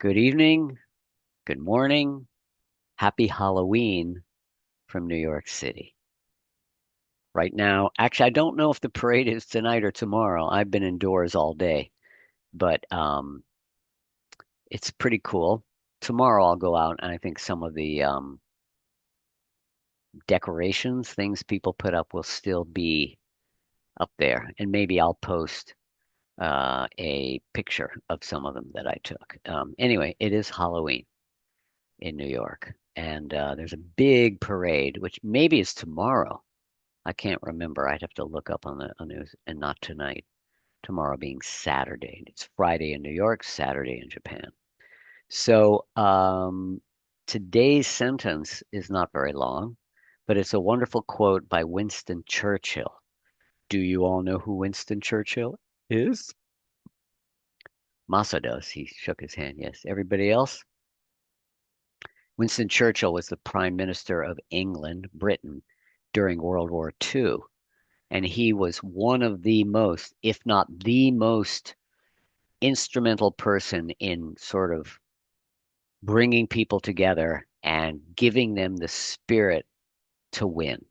Good evening, good morning, happy Halloween from New York City. Right now, actually, I don't know if the parade is tonight or tomorrow. I've been indoors all day, but it's pretty cool. Tomorrow I'll go out and I think some of the decorations, things people put up will still be up there. And maybe I'll post a picture of some of them that I took. Anyway, it is Halloween in New York, and there's a big parade, which maybe is tomorrow. I can't remember. I'd have to look up on the news, and not tonight. Tomorrow being Saturday. It's Friday in New York, Saturday in Japan. So today's sentence is not very long, but it's a wonderful quote by Winston Churchill. Do you all know who Winston Churchill is? Masa does. He shook his hand. Yes. Everybody else? Winston Churchill was the Prime Minister of England, Britain, during World War II. And he was one of the most, if not the most, instrumental person in sort of bringing people together and giving them the spirit to win.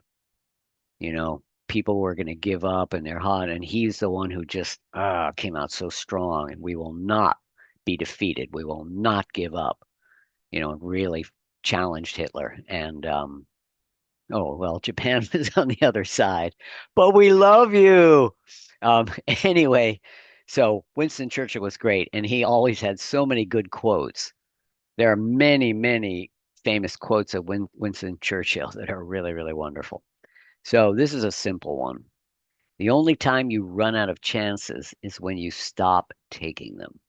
People were going to give up and they're hot, and he's the one who just came out so strong, and we will not be defeated. We will not give up, and really challenged Hitler. And oh, well, Japan was on the other side, but we love you. Anyway, so Winston Churchill was great, and he always had so many good quotes. There are many, many famous quotes of Winston Churchill that are really, really wonderful. So this is a simple one. The only time you run out of chances is when you stop taking them.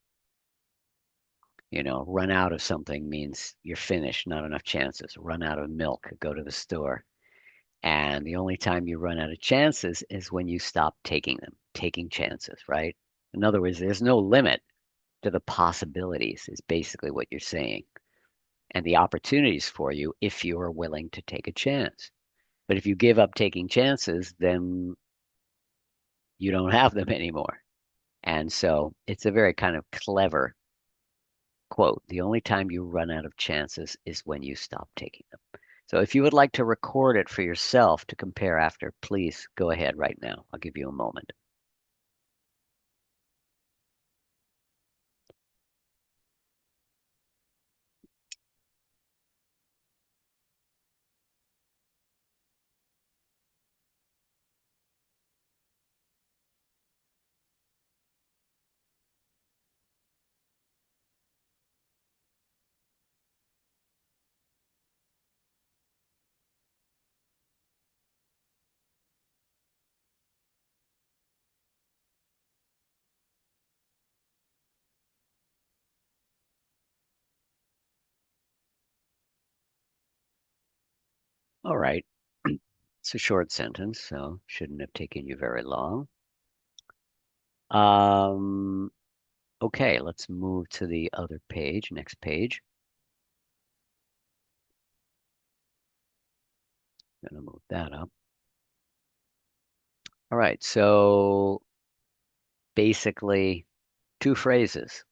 Run out of something means you're finished, not enough chances. Run out of milk, go to the store. And the only time you run out of chances is when you stop taking them, taking chances, right? In other words, there's no limit to the possibilities, is basically what you're saying, and the opportunities for you if you are willing to take a chance. But if you give up taking chances, then you don't have them anymore. And so it's a very kind of clever quote. The only time you run out of chances is when you stop taking them. So if you would like to record it for yourself to compare after, please go ahead right now. I'll give you a moment. All right. It's a short sentence, so shouldn't have taken you very long. Um, okay, let's move to the other page, next page. Gonna move that up. All right, so basically two phrases,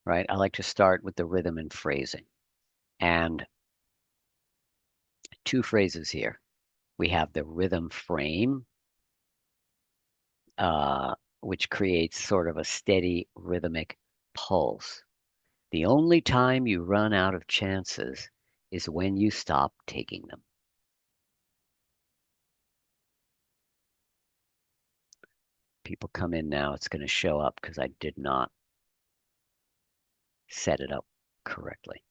right? I like to start with the rhythm and phrasing. And two phrases here. We have the rhythm frame, uh, which creates sort of a steady rhythmic pulse. The only time you run out of chances is when you stop taking them. People come in now, it's going to show up because I did not set it up correctly.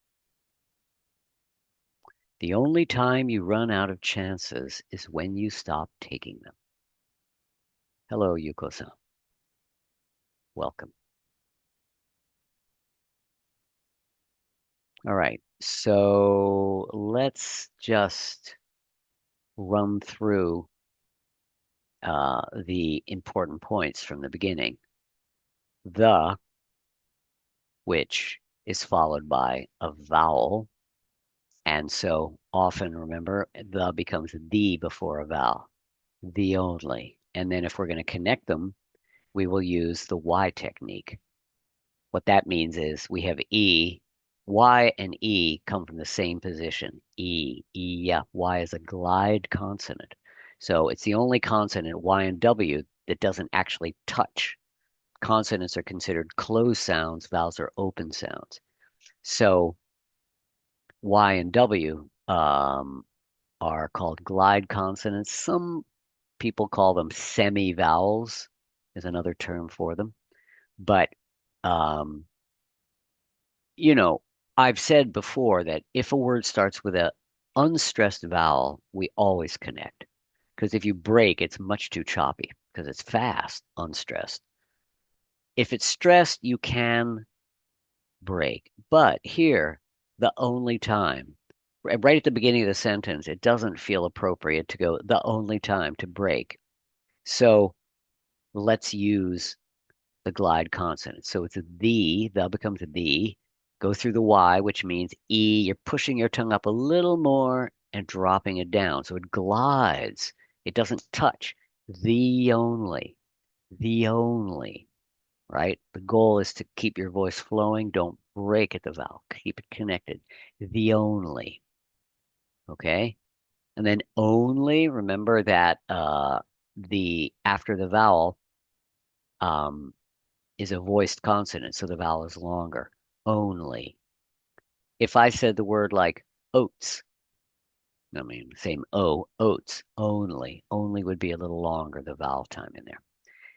The only time you run out of chances is when you stop taking them. Hello, Yuko-san. Welcome. All right, so let's just run through the important points from the beginning. The, which is followed by a vowel. And so often, remember, the becomes the before a vowel, the only. And then if we're going to connect them, we will use the Y technique. What that means is we have E Y and E come from the same position. Yeah. Y is a glide consonant. So it's the only consonant, Y and W, that doesn't actually touch. Consonants are considered closed sounds, vowels are open sounds. So Y and W are called glide consonants. Some people call them semi-vowels, is another term for them. But um, you know, I've said before that if a word starts with a unstressed vowel, we always connect. Because if you break, it's much too choppy because it's fast, unstressed. If it's stressed, you can break. But here, the only time, right at the beginning of the sentence, it doesn't feel appropriate to go the only time to break. So let's use the glide consonant. So it's the becomes the, go through the Y, which means E. You're pushing your tongue up a little more and dropping it down. So it glides. It doesn't touch. The only, the only, right? The goal is to keep your voice flowing. Don't break at the vowel. Keep it connected. The only, okay? And then only, remember that the after the vowel, um, is a voiced consonant, so the vowel is longer. Only. If I said the word like oats, I mean, same O, oats, only. Only would be a little longer, the vowel time in there.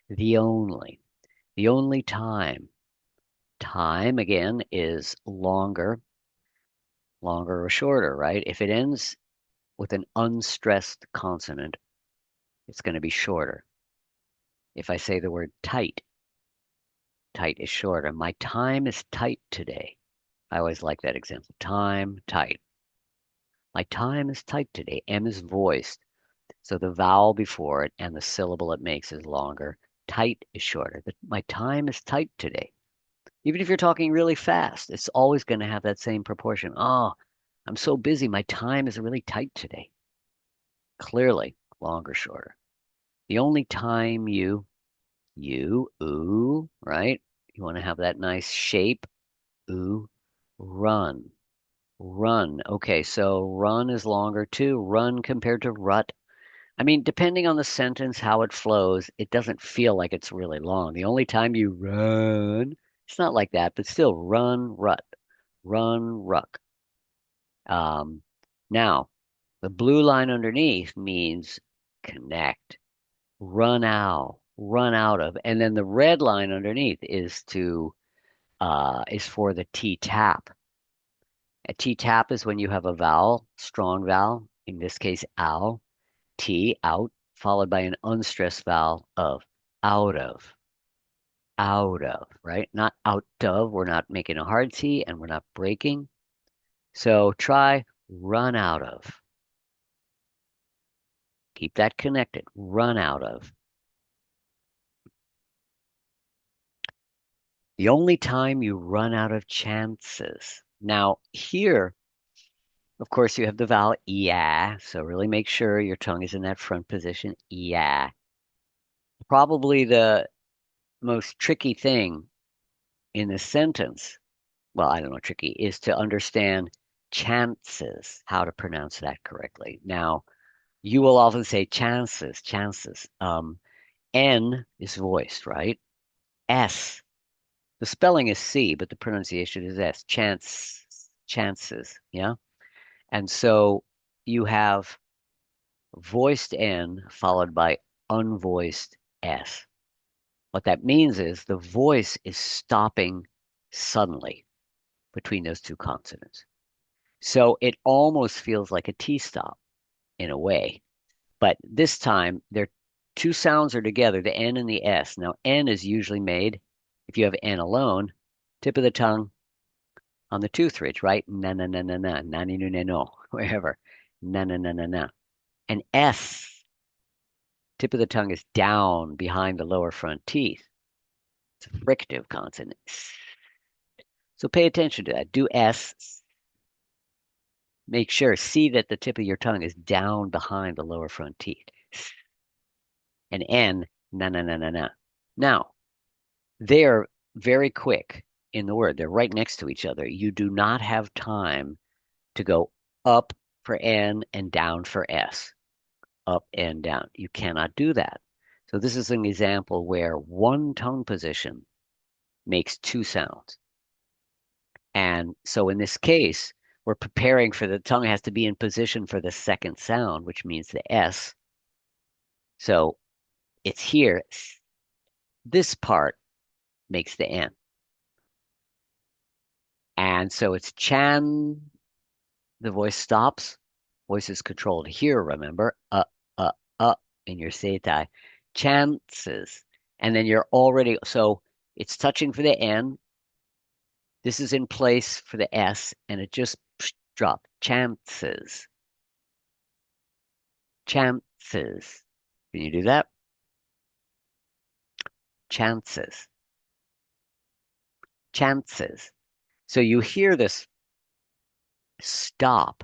The only. The only time. Time, again, is longer, longer or shorter, right? If it ends with an unstressed consonant, it's going to be shorter. If I say the word tight, tight is shorter. My time is tight today. I always like that example. Time, tight. My time is tight today. M is voiced, so the vowel before it and the syllable it makes is longer. Tight is shorter. My time is tight today. Even if you're talking really fast, it's always going to have that same proportion. Oh, I'm so busy. My time is really tight today. Clearly, longer, shorter. The only time ooh, right? You want to have that nice shape. Ooh, run. Run. Okay, so run is longer too. Run compared to rut. I mean, depending on the sentence, how it flows, it doesn't feel like it's really long. The only time you run, it's not like that, but still run, rut, run, ruck. Um, Now, the blue line underneath means connect, run out of, and then the red line underneath is for the T tap. A T tap is when you have a vowel, strong vowel, in this case, ow, T, out, followed by an unstressed vowel of out of, out of, right? Not out of. We're not making a hard T and we're not breaking. So try run out of. Keep that connected. Run out of. The only time you run out of chances. Now, here, of course, you have the vowel yeah. So really make sure your tongue is in that front position. Yeah. Probably the most tricky thing in this sentence, well, I don't know, tricky, is to understand chances, how to pronounce that correctly. Now, you will often say chances, chances. N is voiced, right? S, the spelling is C, but the pronunciation is S. Chance, chances, yeah? And so you have voiced N followed by unvoiced S. What that means is the voice is stopping suddenly between those two consonants. So it almost feels like a T stop in a way. But this time, their two sounds are together, the N and the S. Now, N is usually made, if you have N alone, tip of the tongue on the tooth ridge, right? Na na na na na, na ni nu na no, wherever. Na na na na na. And S, tip of the tongue is down behind the lower front teeth. It's a frictive consonant. So pay attention to that. Do S. Make sure, see that the tip of your tongue is down behind the lower front teeth. And N, na na na na na. Now, they are very quick. in the word. They're right next to each other. You do not have time to go up for N and down for S. Up and down. You cannot do that. So this is an example where one tone position makes two sounds. And so in this case, we're preparing for the tongue has to be in position for the second sound, which means the S. So it's here. This part makes the N. And so it's Chan, the voice stops. Voice is controlled here, remember? In your setai. Chances. And then you're already, so it's touching for the N. This is in place for the S, and it just dropped. Chances. Chances. Can you do that? Chances. Chances. So you hear this stop.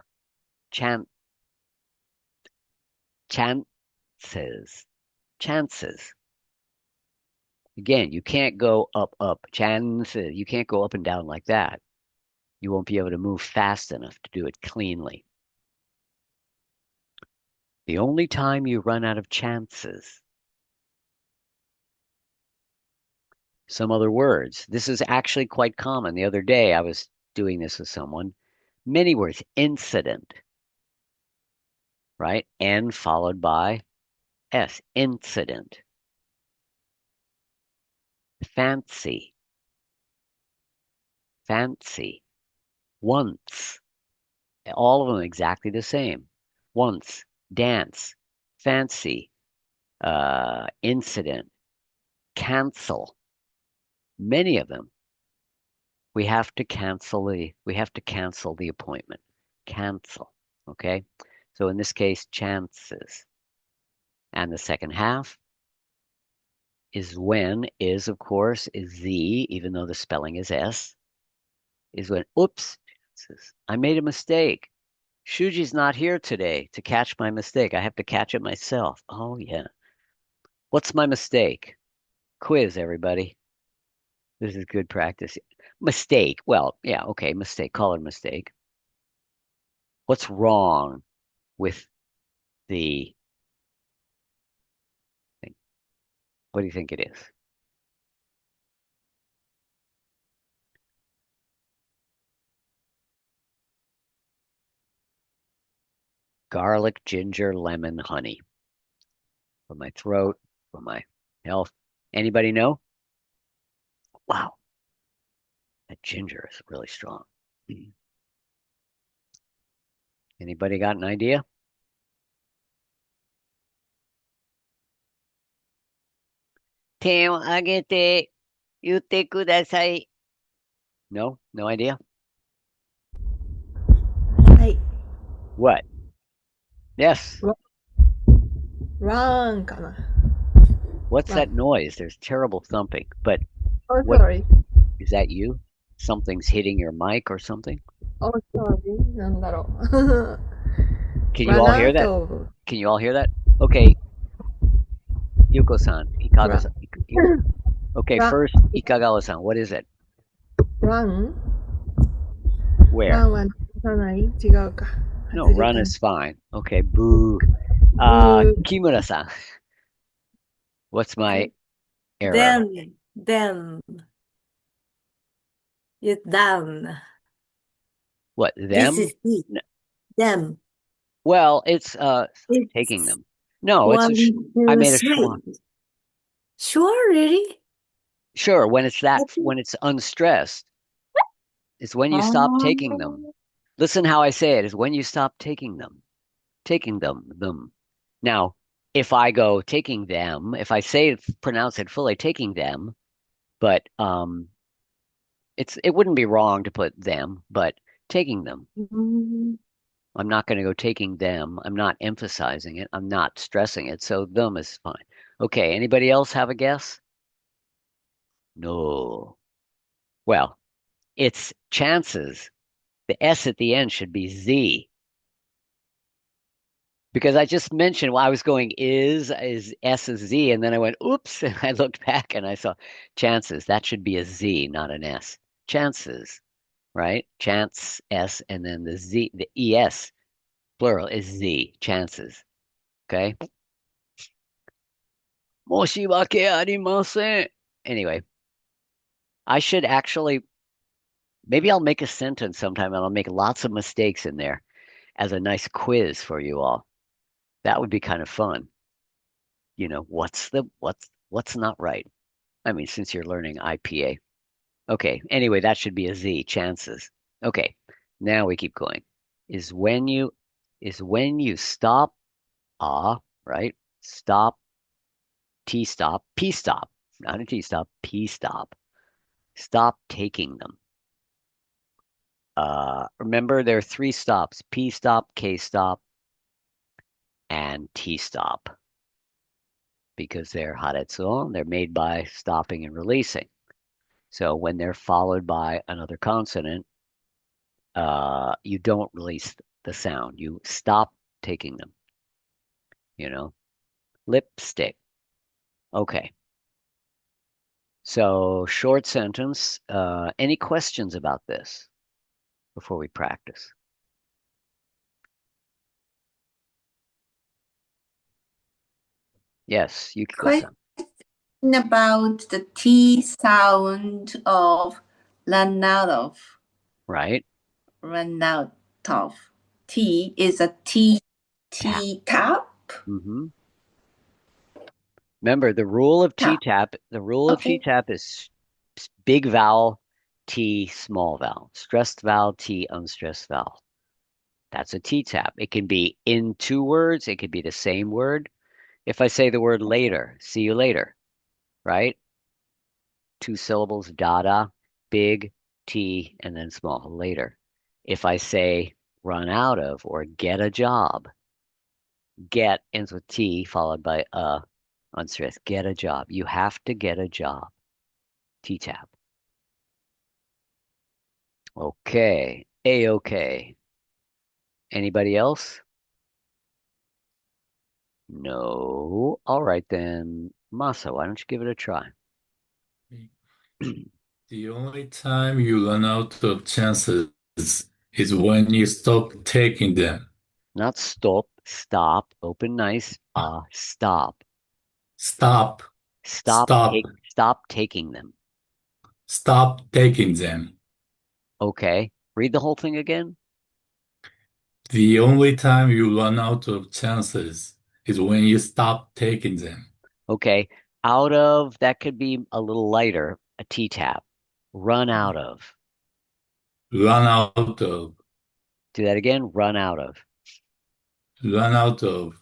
Chances. Chances. Again, you can't go up. Chances. You can't go up and down like that. You won't be able to move fast enough to do it cleanly. The only time you run out of chances. Some other words. This is actually quite common. The other day I was doing this with someone. Many words. Incident. Right? N followed by S. Incident. Fancy. Fancy. Once. All of them exactly the same. Once. Dance. Fancy. Incident. Cancel. Many of them. We have to cancel the appointment. Cancel. Okay? So in this case, chances. And the second half is when, is of course, is Z, even though the spelling is S, is when, oops, I made a mistake. Shuji's not here today to catch my mistake. I have to catch it myself. Oh, yeah. What's my mistake? Quiz, everybody. This is good practice. Mistake. Well, yeah, okay, mistake. Call it a mistake. What's wrong with the thing? What do you think it is? Garlic, ginger, lemon, honey. For my throat, for my health. Anybody know? Wow, that ginger is really strong. Anybody got an idea? Tenをあげて言ってください. No? No idea? はい。What? Yes. Run かな。What's that Run. noise? There's terrible thumping. But Oh, what sorry. is that you? Something's hitting your mic or something? Oh, sorry. なんだろう。Can you Run all hear out that? of Can you all hear that? Okay, Yuko-san, run. Ikaga-san. Okay, Run. first, Ikagawa-san, what is it? Run? Where? Run は直さない？違うか。No, 発字 run かな。is fine. Okay, boo. ブー。Kimura-san, what's my error? Then it's down. What, This them? is it. N- Them. Well, it's taking It's them. No, it's one, I two, made a three. schwa. Sure, really? Sure, when it's that, Okay. when it's unstressed, it's when you stop taking them. Oh. Listen how I say it, is when you stop taking them. Taking them. Now, if I go taking them, if I say it, pronounce it fully, taking them, but it wouldn't be wrong to put them, but taking them. Mm. I'm not going to go taking them. I'm not emphasizing it. I'm not stressing it. So them is fine. Okay, anybody else have a guess? No. Well, it's chances. The S at the end should be Z. Because I just mentioned while I was going is S is Z, and then I went, oops, and I looked back and I saw chances. That should be a Z, not an S. chances, right? Chance S and then the Z, the ES plural is Z, chances. Okay. 申し訳ありません. Anyway, I should actually, maybe I'll make a sentence sometime and I'll make lots of mistakes in there as a nice quiz for you all. That would be kind of fun. What's not right? I mean, since you're learning IPA. Okay, anyway, that should be a Z, chances. Okay, now we keep going. Is when you is when you stop, right? Stop, T stop, P stop. Not a T stop, P stop. Stop taking them. Remember there are three stops, P stop, K stop, and T stop. Because they're haretsuon, they're made by stopping and releasing. So when they're followed by another consonant, you don't release the sound. You stop taking them. You know, lipstick. Okay. So short sentence. Any questions about this before we practice? Yes, Question Yukiko-san. about the T sound of run out of. Right? Run out of. T is a T Tap. T tap. Mm-hmm. Remember the rule of Tap. T-tap. The rule of Okay. T-tap is big vowel, T small vowel. Stressed vowel, T unstressed vowel. That's a T-tap. It can be in two words. It could be the same word. If I say the word later, see you later, right? Two syllables, dada, big, T, and then small, later. If I say run out of or get a job, get ends with T followed by unstressed. Get a job. You have to get a job. T-tap. Okay. A-okay. Anybody else? No. All right then. Masa, why don't you give it a try? The only time you run out of chances is when you stop taking them. Not stop, stop, open nice, stop. Stop, Stop stop, take stop taking them. stop taking them. Okay. Read the whole thing again. The only time you run out of chances is when you stop taking them. Okay. Out of, that could be a little lighter, a T tap. Run out of. Run out of, Do that again. Run out of. run out of,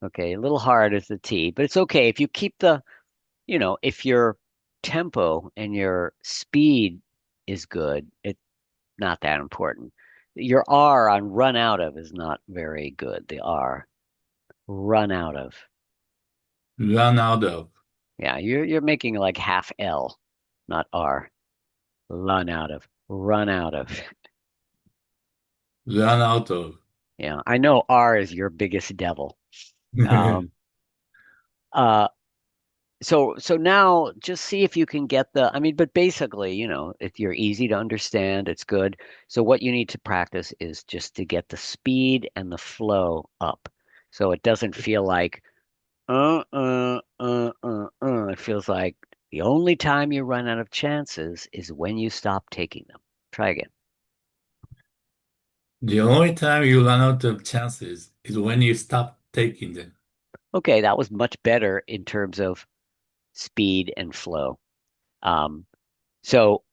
Okay. A little hard is the T, but it's okay. If you keep if your tempo and your speed is good, it's not that important. Your R on run out of is not very good. The R. Run out of. run out of, Yeah, you're making like half L, not R. Run out of. Run out of. run out of. Yeah, I know R is your biggest devil. Um, uh, so now just see if you can get I mean, but basically, if you're easy to understand, it's good. So what you need to practice is just to get the speed and the flow up. So it doesn't feel like It feels like the only time you run out of chances is when you stop taking them. Try again. The only time you run out of chances is when you stop taking them. Okay, that was much better in terms of speed and flow. Um, so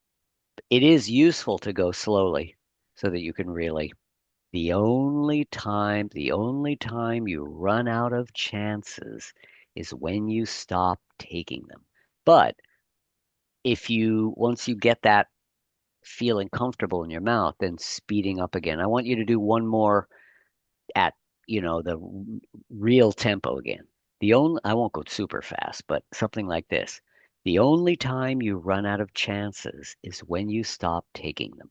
it is useful to go slowly so that you can really. The only time you run out of chances is when you stop taking them. But once you get that feeling comfortable in your mouth, then speeding up again. I want you to do one more at, the real tempo again. I won't go super fast, but something like this. The only time you run out of chances is when you stop taking them.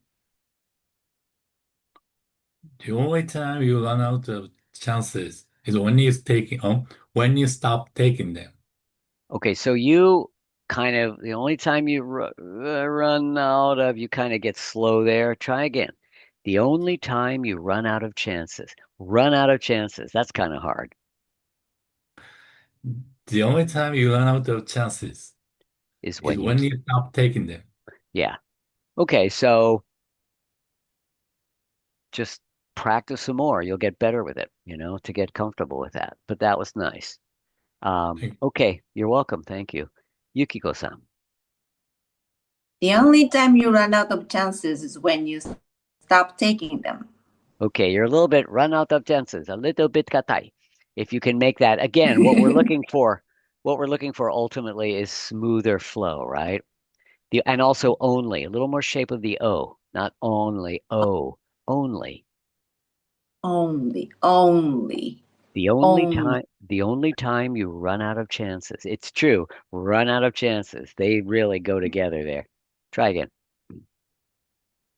The only time you run out of chances is when you stop taking them. Okay, so you kind of the only time you run out of, you kind of get slow there. Try again. The only time you run out of chances. Run out of chances. That's kind of hard. The only time you run out of chances Is is when you, when you stop taking them. yeah. Okay, so just practice some more. You'll get better with it, to get comfortable with that. But that was nice. Okay, you're welcome. Thank you. Yukiko-san. The only time you run out of chances is when you stop taking them. Okay, you're a little bit run out of chances, a little bit katai. If you can make that again, what we're looking for ultimately is smoother flow, right? And also only, a little more shape of the O, not only O, only. Only. The only time you run out of chances. It's true, run out of chances. They really go together there. Try again.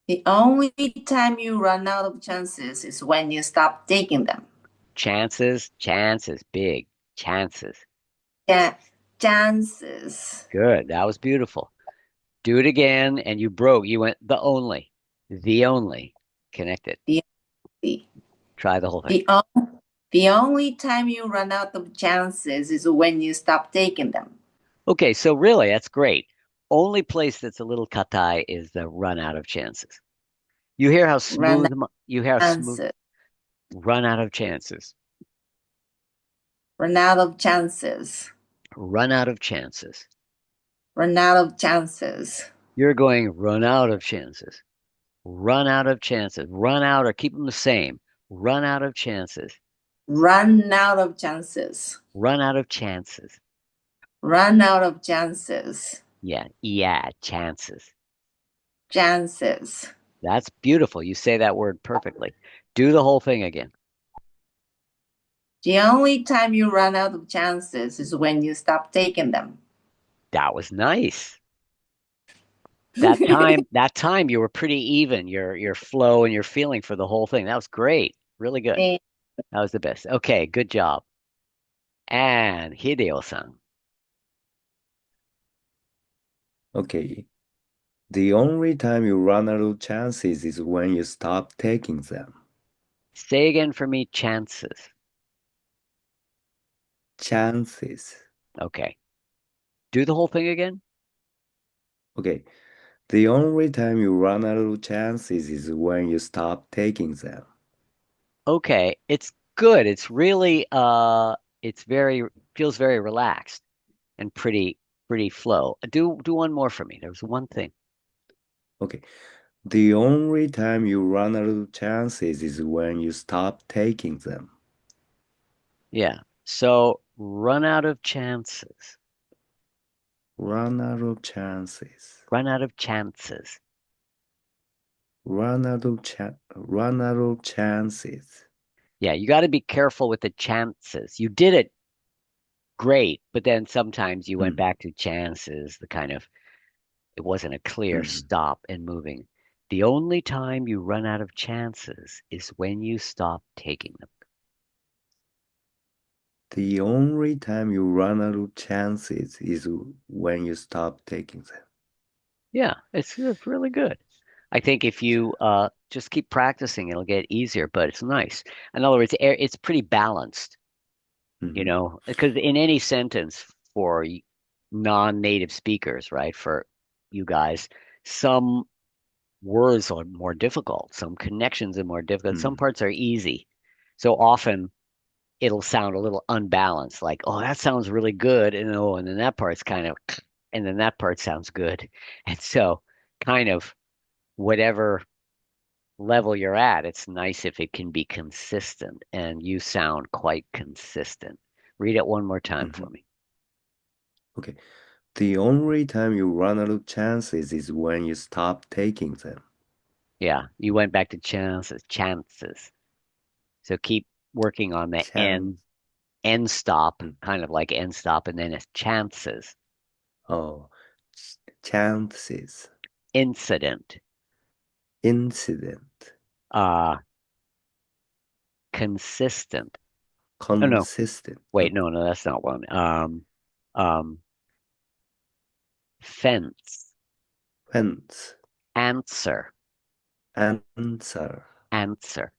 The only time you run out of chances is when you stop taking them. Chances, chances, big chances. Yeah, chances. Good. That was beautiful. Do it again, and you broke. You went the only. Connect it. The, the, Try the whole thing. the only time you run out of chances is when you stop taking them. Okay, so really, that's great. Only place that's a little katai is the run out of chances. You hear how Run smooth, you hear how smooth, chances. run out of chances, Run out of chances. run out of chances. Run out of chances. You're going run out of chances, run out of chances, run out or keep them the same. Run out of chances, Run out of chances. run out of chances. Run out of chances. Yeah, chances. Chances. That's beautiful. You say that word perfectly. Do the whole thing again. The only time you run out of chances is when you stop taking them. That was nice. That time you were pretty even, your flow and your feeling for the whole thing. That was great. Really good. Eh, That was the best. Okay, good job. And Hideo-san. Okay. The only time you run out of chances is when you stop taking them. Say again for me, chances. Chances. Okay. Do the whole thing again? Okay. The only time you run out of chances is when you stop taking them. Okay, it's good. It's really it's very feels very relaxed and pretty flow. Do one more for me. There was one thing. Okay. The only time you run out of chances is when you stop taking them. Yeah. So run out of chances. Run out of chances. Run out of chances. Run out of chances. Yeah, you got to be careful with the chances. You did it great, but then sometimes you went Mm, back to chances, the kind of it wasn't a clear mm. stop and moving. The only time you run out of chances is when you stop taking them. The only time you run out of chances is when you stop taking them. Yeah, it's really good. I think if you just keep practicing, it'll get easier, but it's nice. In other words, it's pretty balanced, Mhm, because in any sentence for non-native speakers, right, for you guys, some words are more difficult, some connections are more difficult, some mm, parts are easy. So often it'll sound a little unbalanced, like, oh, that sounds really good, and oh, and then that part's kind of, and then that part sounds good. And so kind of whatever level you're at, it's nice if it can be consistent, and you sound quite consistent. Read it one more time for mhm. me. Okay. The only time you run out of chances is when you stop taking them. Yeah, you went back to chances, chances. So keep working on the Chance. end stop, Mm. kind of like end stop, and then it's chances, Oh, chances. incident, Incident. uh, consistent. Oh no, Consistent. wait, No. no, that's not one. Um, fence, fence, answer, answer, answer.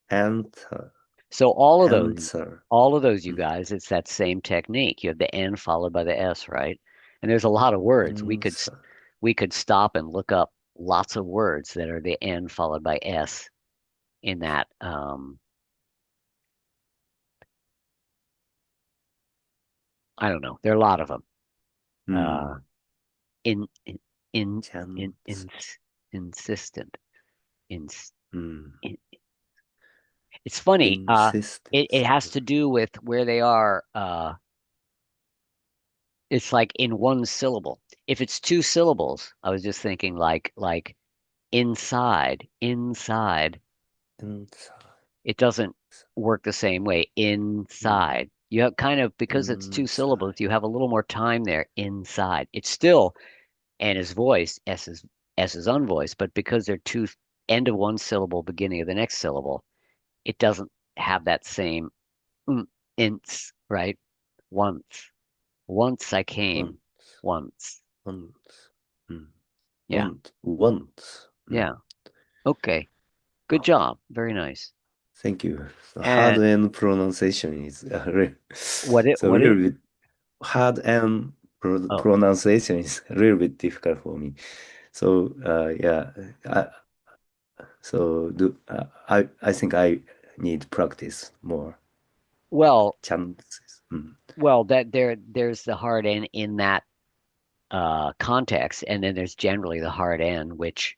answer, So answer. all of those, you guys, it's that same technique. You have the N followed by the S, right? And there's a lot of words. Answer. We could stop and look up lots of words that are the N followed by S in that. I don't know. There are a lot of them. Hmm. In in in, Chance. in insistent. In, Hmm. in it's funny. It Insistence. has to do with where they are. It's like in one syllable. If it's two syllables, I was just thinking like inside, inside. Inside. It doesn't work the same way. Hmm. Inside. You have kind of because it's two Inside. syllables, you have a little more time there. Inside. It's still and is voiced, S is unvoiced, but because they're two end of one syllable, beginning of the next syllable, it doesn't have that same mm, ints, right? Once. Once I came. Once. Once. Once. Hmm. Yeah. Once. Hmm. Yeah. Okay. Good Okay. job. Very nice. Thank you. The hard And N pronunciation is so what a it little bit hard N oh pronunciation is a little bit difficult for me. So yeah, I think I need practice more well chances. Mm. that there's the hard N in that context, and then there's generally the hard N, which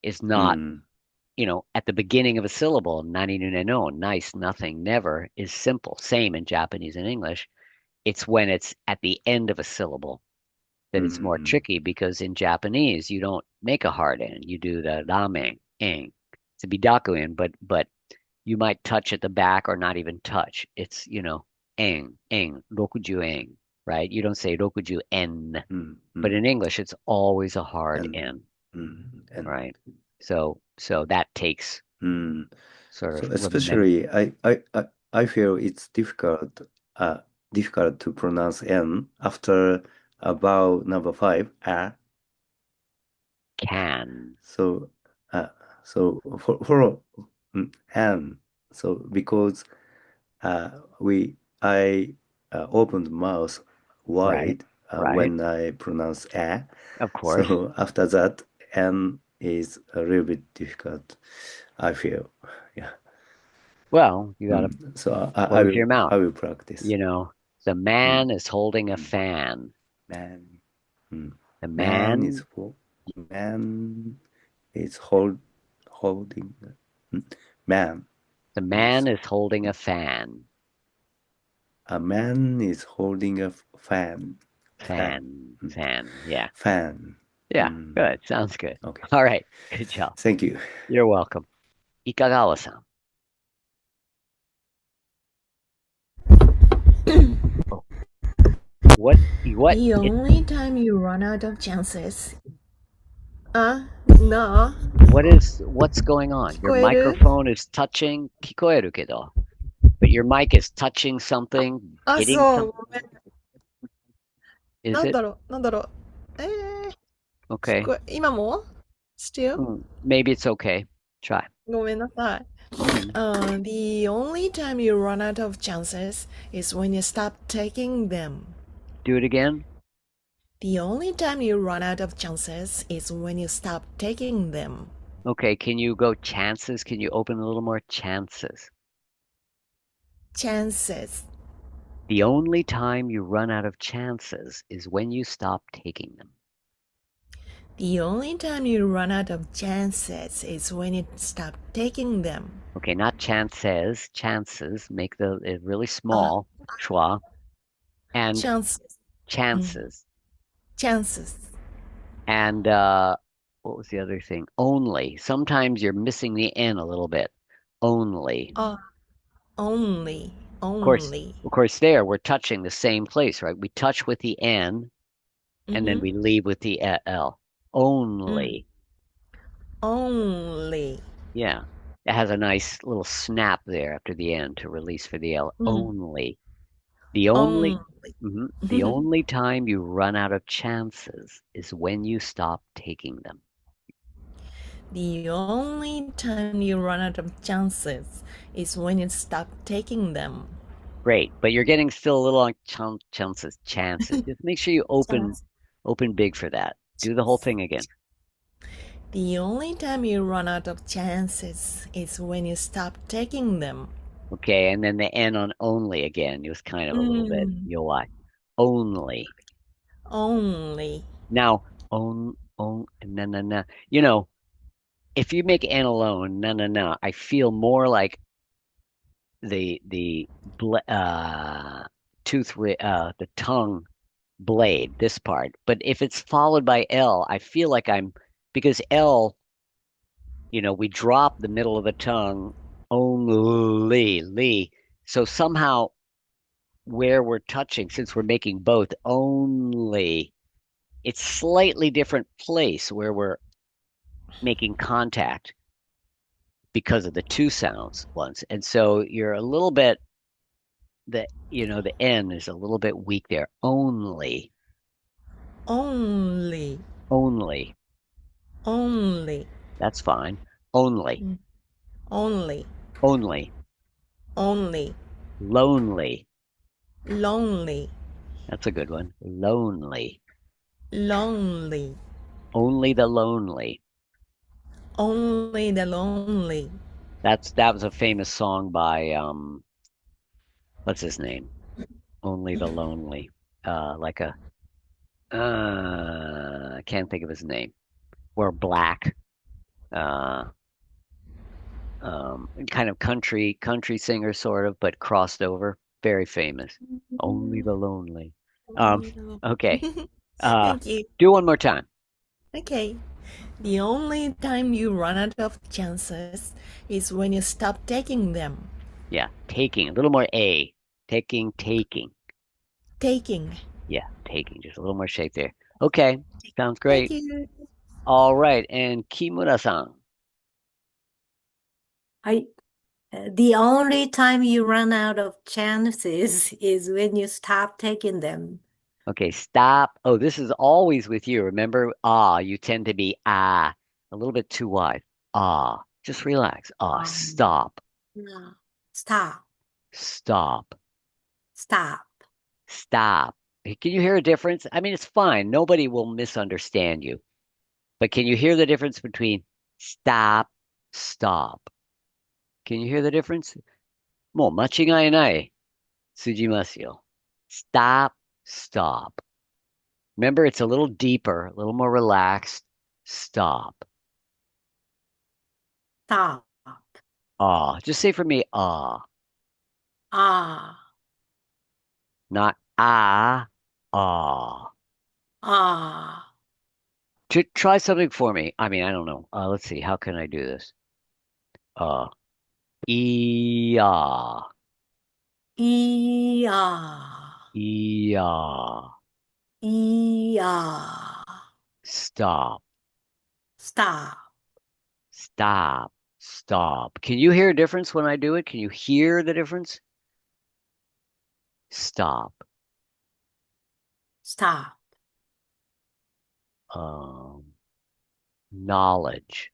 is not, Mm. at the beginning of a syllable. Nani nu ne no, nice, nothing, never is simple. Same in Japanese and English. It's when it's at the end of a syllable that it's more Mm. tricky because in Japanese you don't make a hard N. You do the ramen, ing. It's a bidaku but you might touch at the back or not even touch. It's, eng, rokuju eng, right? You don't say rokuju en, Mm. but Mm. in English it's always a hard And N, and right? So that takes mm. sort So of remember. especially I feel it's difficult to pronounce N after about number five, Can, So uh, for N, so because I opened mouth right? wide Right. when I pronounce Of course. so after that N is a little bit difficult, I feel. Yeah. Well, you got to So close your mouth. I will practice. The Mm, man is holding a mm. fan. Man. Mm. The Man is man, for man is holding mm. Man the is man is holding a fan. a man is holding a fan. Fan, Mm. fan. Yeah. Fan. Yeah. Mm. Good. Sounds good. Okay. All right. Good job. Thank you. You're welcome. Ikagawa-san. Oh, what? The It, only time you run out of chances. あ、なあ、what's going on? 聞 Your こえる microphone is touching, 聞こえるけど, but your mic is touching something, あ、hitting そう、something. ごめん。Is it? なんだろう。Okay. 今も ?Still? Maybe it's okay. Try. ごめんなさい。Mhm. The only time you run out of chances is when you stop taking them. Do it again. The only time you run out of chances is when you stop taking them. Okay. Can you go chances? Can you open a little more chances? Chances. The only time you run out of chances is when you stop taking them. The only time you run out of chances is when you stop taking them. Okay, not chances, chances. Make it really small, schwa, and Chances. chances. Chances. And what was the other thing? Only. Sometimes you're missing the N a little bit. Only. Only. Of course, Only. there we're touching the same place, right? We touch with the N and then we leave with the L. Only. Only. Yeah. It has a nice little snap there after the N to release for the L. Only. The only Only. the only time you run out of chances is when you stop taking them. The only time you run out of chances is when you stop taking them. Great, but you're getting still a little on chances. Just make sure you Chance. open big for that. Do the whole thing again. The only time you run out of chances is when you stop taking them. Okay, and then the N on only again. It was kind of a little bit, Mm, you'll why. Only. only. Now, na na na. You know, if you make N alone, na na na, I feel more like the the tongue blade, this part. But if it's followed by L, I feel like I'm because L, we drop the middle of the tongue only, lee. So somehow where we're touching, since we're making both only, it's slightly different place where we're making contact because of the two sounds once. And so you're a little bit the N is a little bit weak there. Only, Only. only. Only. That's fine. Only, Mm, only. only. Only. Lonely. Lonely. That's a good one. Lonely. Lonely. Only the lonely. Only the lonely. That was a famous song by what's his name? Only the lonely. Like a I can't think of his name. Or black. Uh kind of country singer sort of, but crossed over. Very famous. Only the lonely. Um, Only the okay. lonely. Uh, Thank you. do one more time. Okay. The only time you run out of chances is when you stop taking them. Yeah, taking a little more A. Taking. Taking. Yeah, taking. Just a little more shape there. Okay, sounds Thank great. you. All right, and Kimura-san. はい。The only time you run out of chances is when you stop taking them. Okay, stop. Oh, this is always with you. Remember, you tend to be a little bit too wide. Just relax. Stop, No. Stop. stop, Stop. stop. Hey, can you hear a difference? I mean, it's fine. Nobody will misunderstand you. But can you hear the difference between stop, stop? Can you hear the difference? もう間違いない。つじますよ. Stop, stop. Remember, it's a little deeper, a little more relaxed. Stop. Stop. Just say for me, Ah. not ah. Ah. Try something for me. I mean, I don't know. Let's see. How can I do this? Uh, yeah, Yeah. yeah. Yeah. Stop, Stop. stop, stop. Can you hear a difference when I do it? Can you hear the difference? Stop. Stop. Um, knowledge,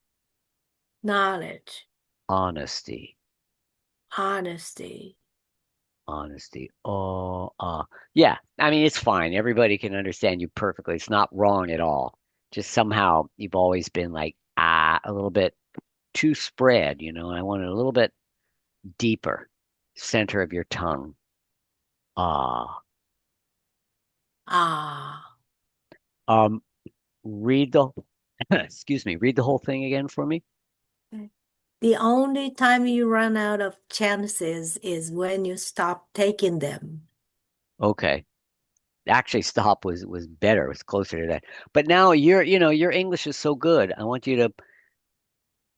Knowledge. honesty, Honesty. honesty. Yeah. I mean, it's fine. Everybody can understand you perfectly. It's not wrong at all. Just somehow you've always been like a little bit too spread, and I want it a little bit deeper, center of your tongue. Ah. Ah. Um, read the excuse me, read the whole thing again for me. The only time you run out of chances is when you stop taking them. Okay. Actually, stop was better. It was closer to that. But now your English is so good. I want you to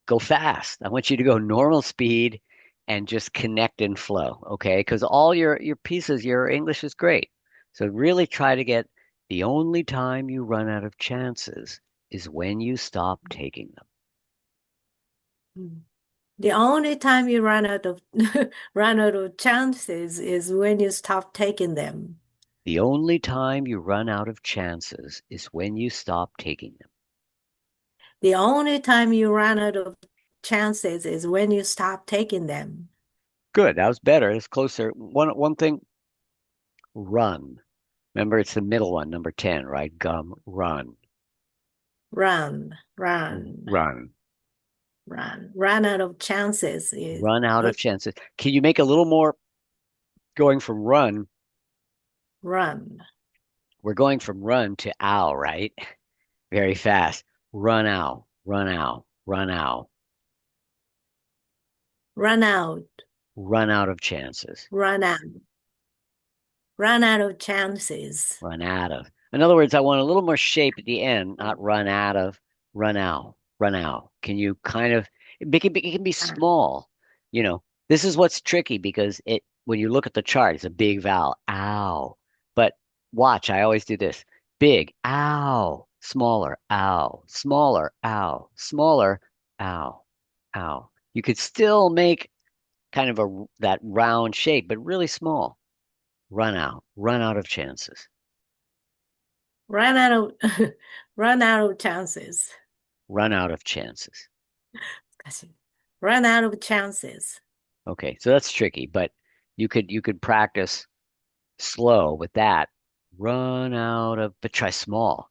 go fast. I want you to go normal speed and just connect and flow, okay? Because all your pieces, your English is great. So really try to get the only time you run out of chances is when you stop taking them. Mm. The only time you run out of run out of chances is when you stop taking them. The only time you run out of chances is when you stop taking them. The only time you run out of chances is when you stop taking them. Good. That was better. It's closer. One thing, run. Remember, it's the middle one, number 10, right? Gum, run. Run, run, Run. run. Run out of chances is Run out of chances. Can you make a little more going from run? run. We're going from run to ow, right? Very fast. Run out, run out, run out, Run out, run out of chances. run out. Run out of chances. Run out of. In other words, I want a little more shape at the end, not run out of, run out, run out. Can you kind of, it can be small. You know, this is what's tricky because when you look at the chart, it's a big vowel, ow. But watch, I always do this. Big, ow, smaller, ow, smaller, ow, smaller, ow, ow. You could still make kind of that round shape, but really small. Run out of chances. Run out of run out of chances. Run out of chances. Run out of chances. Okay, so that's tricky, but you could practice slow with that. Run out of, but try small.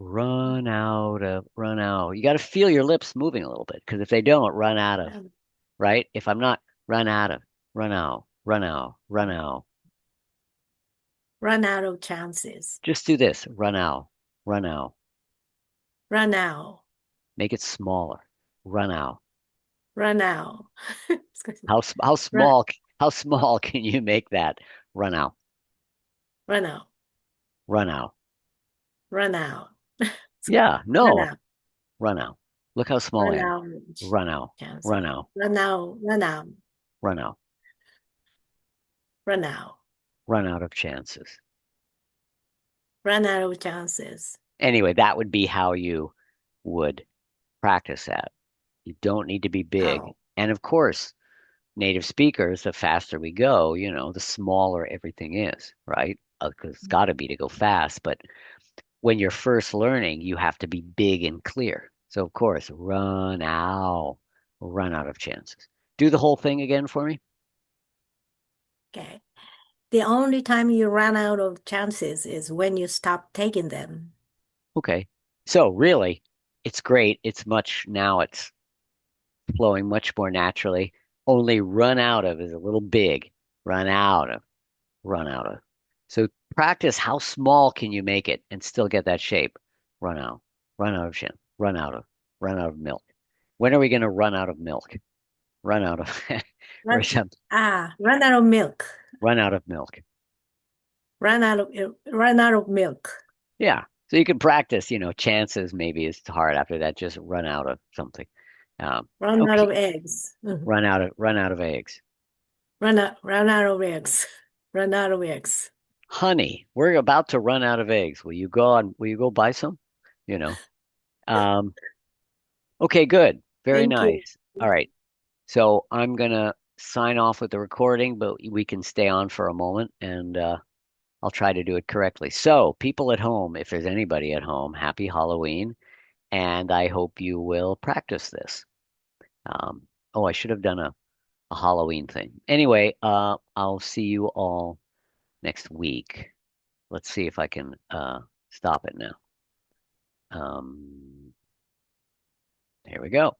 Run out. You got to feel your lips moving a little bit because if they don't, run out of, right? If I'm not, run out of, run out, run out, run out. Run out of chances. Just do this. Run out, run out. Run out. Make it smaller. Run out. Run out. How Run, small how small can you make that? Run out. run out. Run out. Run out. Yeah, Run no. out. Run out. Look how small I Run am. out. Run out. Chances. Run out. Run out. Run out. Run out. Run out. Run out of chances. Run out of chances. Anyway, that would be how you would practice that. You don't need to be big. Oh. And of course, native speakers, the faster we go, the smaller everything is, right? Because it's got to be to go fast. But when you're first learning, you have to be big and clear. So of course, run out of chances. Do the whole thing again for me. Okay. The only time you run out of chances is when you stop taking them. Okay. So really, it's great. It's flowing much more naturally. Only run out of is a little big. Run out of, run out of. So practice how small can you make it and still get that shape. Run out, run out of shin, run out of milk. When are we going to run out of milk? Run out of, or Run, something. run out of milk. Run out of milk. Run out of milk. Yeah. So you can practice, chances maybe is hard after that. Just run out of something. Run out Okay. of eggs. Run out of eggs. Run out of eggs. Run out of eggs. Honey, we're about to run out of eggs. Will you go buy some? You know. Um, okay, good. Very Thank you. nice. All right. So I'm gonna sign off with the recording, but we can stay on for a moment and I'll try to do it correctly. So, people at home, if there's anybody at home, happy Halloween, and I hope you will practice this. Oh, I should have done a Halloween thing. Anyway, I'll see you all next week. Let's see if I can stop it now. Here we go.